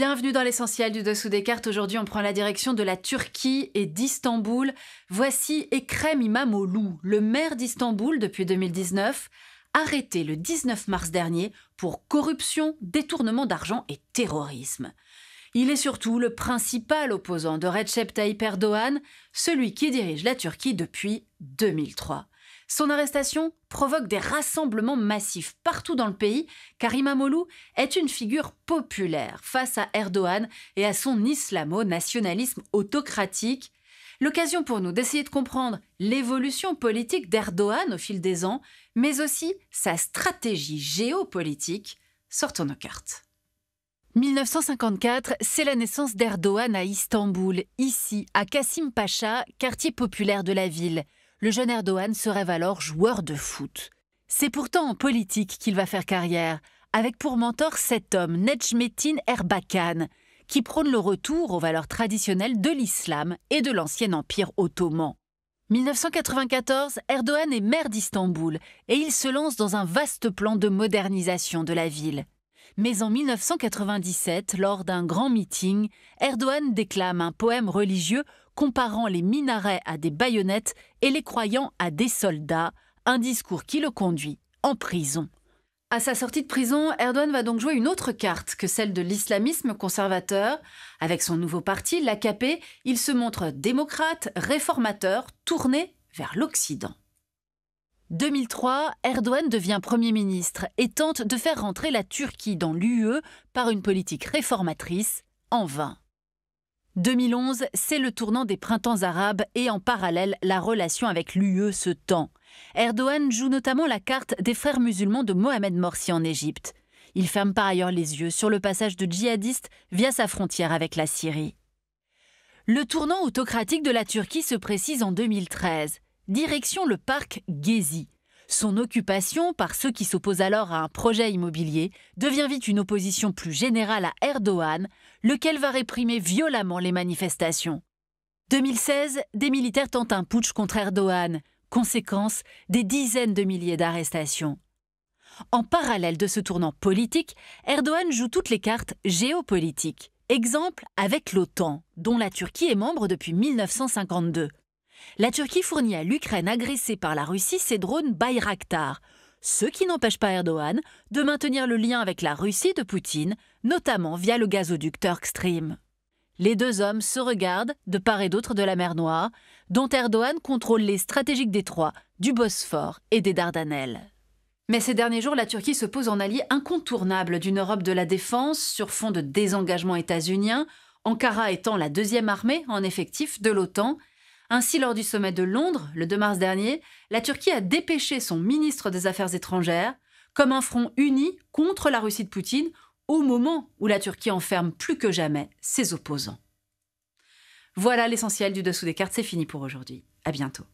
Bienvenue dans l'essentiel du dessous des cartes. Aujourd'hui, on prend la direction de la Turquie et d'Istanbul. Voici Ekrem İmamoğlu, le maire d'Istanbul depuis 2019, arrêté le 19 mars dernier pour corruption, détournement d'argent et terrorisme. Il est surtout le principal opposant de Recep Tayyip Erdoğan, celui qui dirige la Turquie depuis 2003. Son arrestation provoque des rassemblements massifs partout dans le pays, car İmamoğlu est une figure populaire face à Erdoğan et à son islamo-nationalisme autocratique. L'occasion pour nous d'essayer de comprendre l'évolution politique d'Erdoğan au fil des ans, mais aussi sa stratégie géopolitique. Sortons nos cartes. 1954, c'est la naissance d'Erdoğan à Istanbul, ici, à Kasım Paşa, quartier populaire de la ville. Le jeune Erdoğan se rêve alors joueur de foot. C'est pourtant en politique qu'il va faire carrière, avec pour mentor cet homme, Necmettin Erbakan, qui prône le retour aux valeurs traditionnelles de l'islam et de l'ancien empire ottoman. 1994, Erdoğan est maire d'Istanbul et il se lance dans un vaste plan de modernisation de la ville. Mais en 1997, lors d'un grand meeting, Erdoğan déclame un poème religieux comparant les minarets à des baïonnettes et les croyants à des soldats, un discours qui le conduit en prison. À sa sortie de prison, Erdoğan va donc jouer une autre carte que celle de l'islamisme conservateur. Avec son nouveau parti, l'AKP, il se montre démocrate, réformateur, tourné vers l'Occident. 2003, Erdoğan devient Premier ministre et tente de faire rentrer la Turquie dans l'UE par une politique réformatrice, en vain. 2011, c'est le tournant des printemps arabes et en parallèle, la relation avec l'UE se tend. Erdoğan joue notamment la carte des frères musulmans de Mohamed Morsi en Égypte. Il ferme par ailleurs les yeux sur le passage de djihadistes via sa frontière avec la Syrie. Le tournant autocratique de la Turquie se précise en 2013. Direction le parc Gezi. Son occupation par ceux qui s'opposent alors à un projet immobilier devient vite une opposition plus générale à Erdoğan, lequel va réprimer violemment les manifestations. 2016, des militaires tentent un putsch contre Erdoğan. Conséquence, des dizaines de milliers d'arrestations. En parallèle de ce tournant politique, Erdoğan joue toutes les cartes géopolitiques. Exemple avec l'OTAN, dont la Turquie est membre depuis 1952. La Turquie fournit à l'Ukraine agressée par la Russie ses drones Bayraktar, ce qui n'empêche pas Erdoğan de maintenir le lien avec la Russie de Poutine, notamment via le gazoduc Turk Stream. Les deux hommes se regardent de part et d'autre de la mer Noire, dont Erdoğan contrôle les stratégiques détroits du Bosphore et des Dardanelles. Mais ces derniers jours, la Turquie se pose en allié incontournable d'une Europe de la défense sur fond de désengagement états-unien, Ankara étant la deuxième armée en effectif de l'OTAN. Ainsi, lors du sommet de Londres, le 2 mars dernier, la Turquie a dépêché son ministre des Affaires étrangères comme un front uni contre la Russie de Poutine au moment où la Turquie enferme plus que jamais ses opposants. Voilà l'essentiel du dessous des cartes, c'est fini pour aujourd'hui. À bientôt.